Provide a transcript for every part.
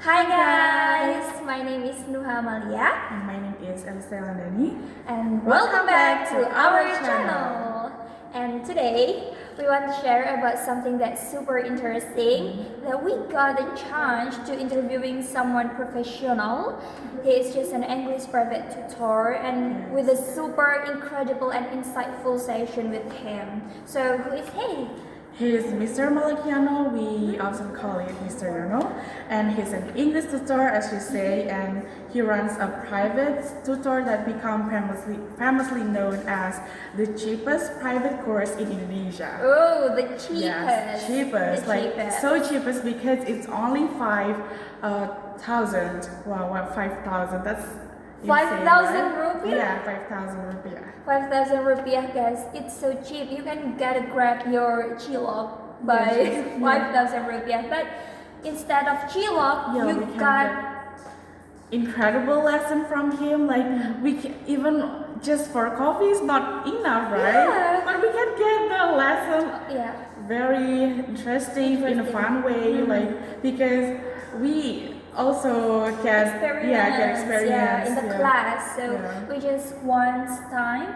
Hi guys, my name is Nuha And my name is Elsa and welcome back to our channel. And today we want to share about something that's super interesting, that we got a chance to interviewing someone professional. He is just an English private tutor and with a super incredible and insightful session with him. So who is he? He is Mr. Malakiano. We often call it Mr. Yono, and he's an English tutor, as you say, and he runs a private tutor that become famously known as the cheapest private course in Indonesia. Oh, the cheapest. Yes, cheapest. The cheapest. So cheapest because it's only 5,000. Wow, 5,000. That's 5,000 right? rupiah? Yeah, 5,000 rupiah. 5,000 rupiah, guys. It's so cheap. You can get a grab your cilok by 5,000 rupiah. But instead of cilok, you got incredible lesson from him. Like we can, even just for coffee is not enough, right? Yeah. But we can get the lesson. Very interesting in a fun way, like because we also get experience in the class. So we just once time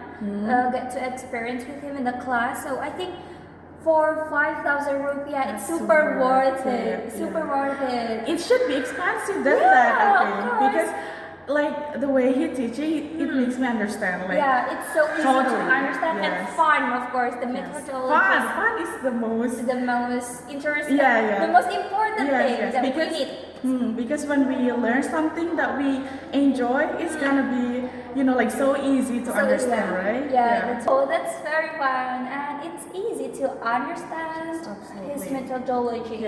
get to experience with him in the class. So I think for 5,000 rupiah, it's super worth it. Super worth it. It should be expensive than that, I think, because like the way he teaches, it makes me understand. Like it's so easy to understand and fun, of course. The methodology. Fun is the most interesting. The most important thing that we need. Because when we learn something that we enjoy, it's gonna be, like so easy to understand, right? That's very fun, and it's easy to understand his methodology.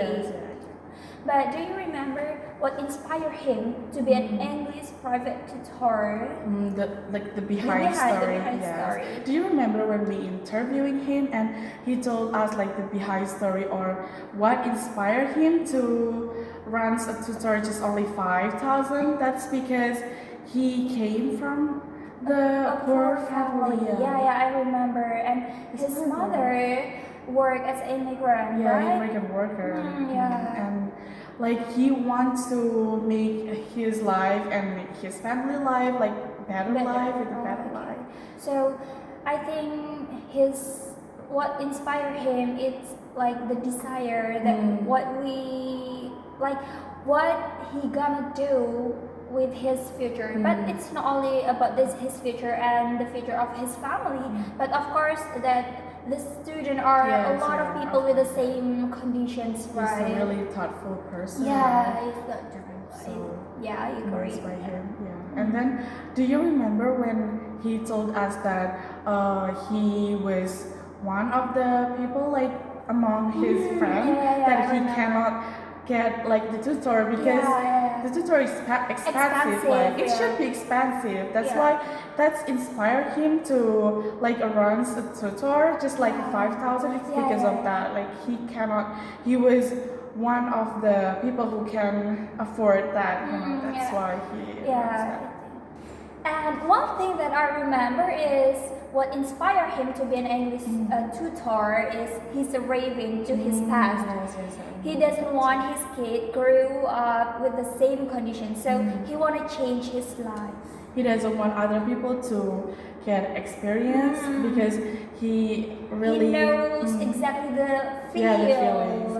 But do you remember what inspired him to be an English private tutor? The behind story. Do you remember when we interviewing him and he told us like the behind story or what inspired him to run a tutor just only 5,000? That's because he came from the poor family. I remember. And his mother worked as an immigrant, right? Immigrant worker. And like he wants to make his life and make his family life like better life. So I think what inspired him is like the desire that what he gonna do with his future. But it's not only about his future and the future of his family, but of course that the students are a lot of people with the same conditions, right? He's a really thoughtful person. He's thoughtful. You agree. By him. And then, do you remember when he told us that he was one of the people like among his friends that he cannot get like the tutor because the tutor is expensive. Like it should be expensive. That's why that's inspired him to like run a tutor just like 5,000. It's because of that. Like he was one of the people who can afford that. That's why he runs that. And one thing that I remember is what inspired him to be an English tutor is his raving to his past. He doesn't want his kid grew up with the same conditions, so he want to change his life. He doesn't want other people to get experience because he really knows exactly the feelings.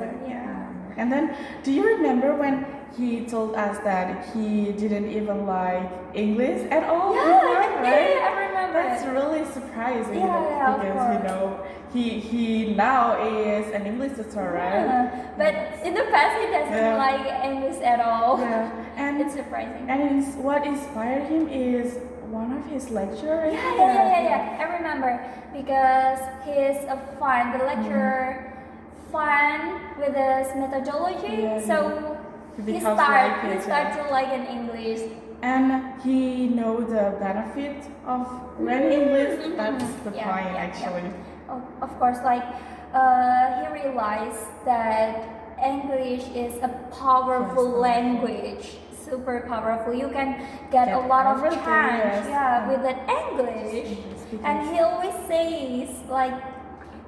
And then, do you remember when he told us that he didn't even like English at all? I remember. That's really surprising because he now is an English tutor, right? But in the past he doesn't like English at all. And it's surprising. And what inspired him is one of his lecturers. I remember because he's a the lecturer fun with his methodology, so he start to like an English. And he know the benefit of learning English. That's the point, actually. Of course, like he realized that English is a powerful language, super powerful. You can get a lot of chance, with that English. And he always says like,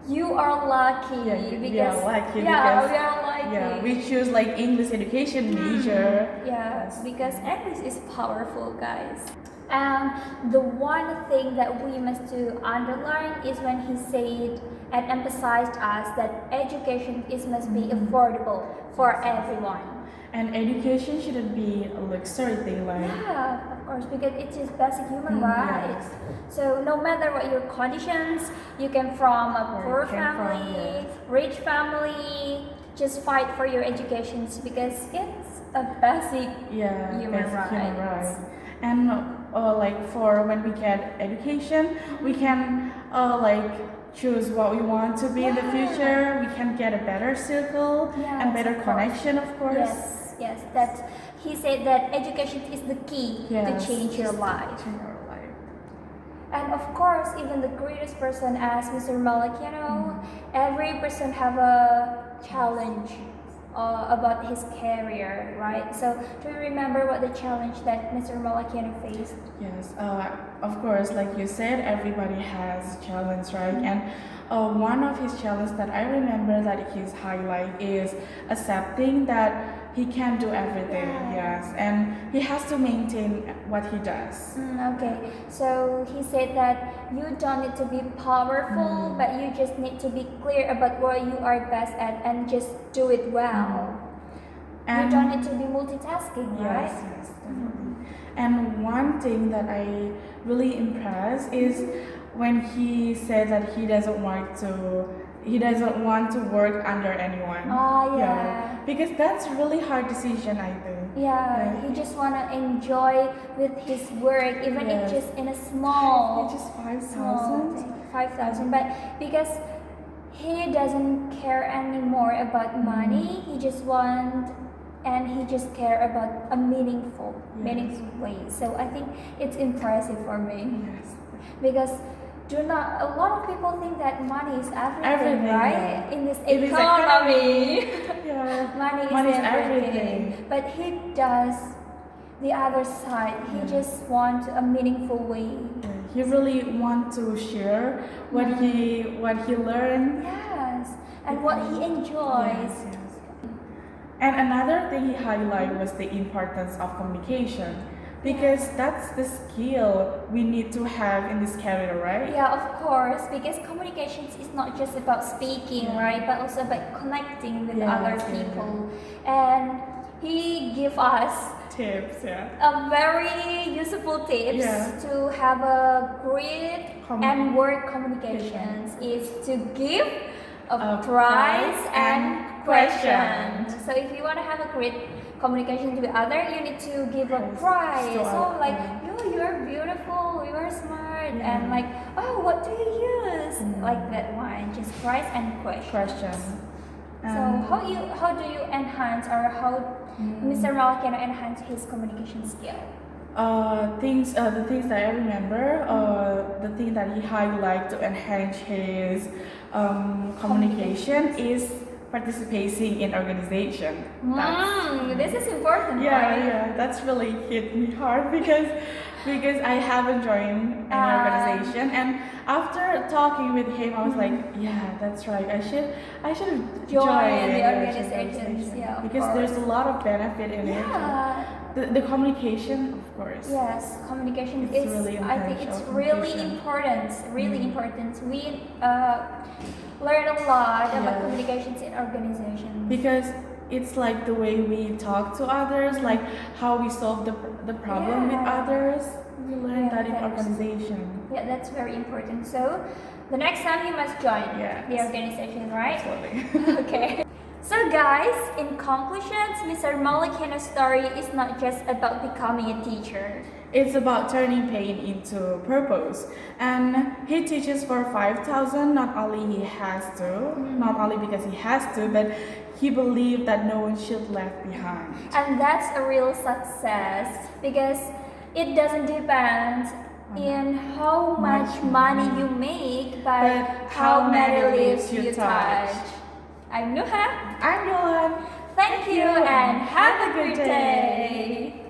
you are lucky Yeah, because we are lucky yeah, because we are lucky. yeah, we choose like English education major. Yeah, Yes. because English is powerful, guys. And the one thing that we must to underline is when he said and emphasized us that education is must be affordable for everyone. And education shouldn't be a luxury thing, like Yeah, of course, because it is basic human rights. yes. So no matter what your conditions, you can from a Where poor you came from, family, yes. rich family, just fight for your educations because it's a basic Yeah, human basic human rights. rights. And like for when we get education, we can like choose what we want to be in the Yeah. future. We can get a better circle and Yes, better of course. connection, of course. Yes, yes. That he said that education is the key Yes. to change your life. Change our life. And of course, even the greatest person as Mr. Malik, every person have a challenge about his career, right? So do you remember what the challenge that Mr. Malakiano faced? Yes, of course, like you said, everybody has challenge, right? And one of his challenges that I remember that his highlight is accepting that he can't do everything, Yeah. yes, and he has to maintain what he does. Okay, so he said that you don't need to be powerful, but you just need to be clear about what you are best at and just do it well. And You don't need to be multitasking, right? yes, definitely. And one thing that I really impressed is when he said that he doesn't want to work under anyone. Yeah. Because that's a really hard decision, I think. Yeah, he just wanna enjoy with his work, even Yes. if just in a small, It's just small 5,000. thing, 5,000. But because he doesn't care anymore about money, he just care about a meaningful way. So I think it's impressive for me Yes. because a lot of people think that money is everything, Everything, right? yeah. In this In this economy. Yeah. Money Money is is everything. everything. But he does the other side. He just wants a meaningful way. Yeah, he really want to share what he learned. Yes, and what he enjoys. Yes. And another thing he highlighted was the importance of communication, because that's the skill we need to have in this career, right? Yeah, of course, because communications is not just about speaking, right, but also about connecting with Yes, other yeah. people. And he give us Tips, yeah. a very useful tips Yeah. to have a great and word communications is to give a prize and question. So if you want to have a great communication to the other, you need to give a prize. So like, you are beautiful, you are smart, and like, oh, what do you use? Like that one, just prize and question. So how do you enhance or how Mr. Mal can enhance his communication skill? The things that I remember, the thing that he highlighted to enhance his communication is participating in organization. This is important, right? Yeah, that's really hit me hard because I haven't joined an organization, and after talking with him, I was like, yeah, that's right. I should join the organizations. Yeah, because there's a lot of benefit in it. The communication, of course. Yes, communication It's is really I think it's essential, really communication. important. Really important. We learn a lot about communications in organizations. Because it's like the way we talk to others, like how we solve the problem with others. We learn that in organization. Yeah, that's very important. So the next time you must join the organization, right? Absolutely. Okay. So guys, in conclusions, Mr. Malikano's story is not just about becoming a teacher. It's about turning pain into purpose. And he teaches for 5,000, not only because he has to, but he believed that no one should left behind. And that's a real success because it doesn't depend in how much money you make, but how many lives you touch. I'm Nuha. I'm Yohan. Thank you and have a good day.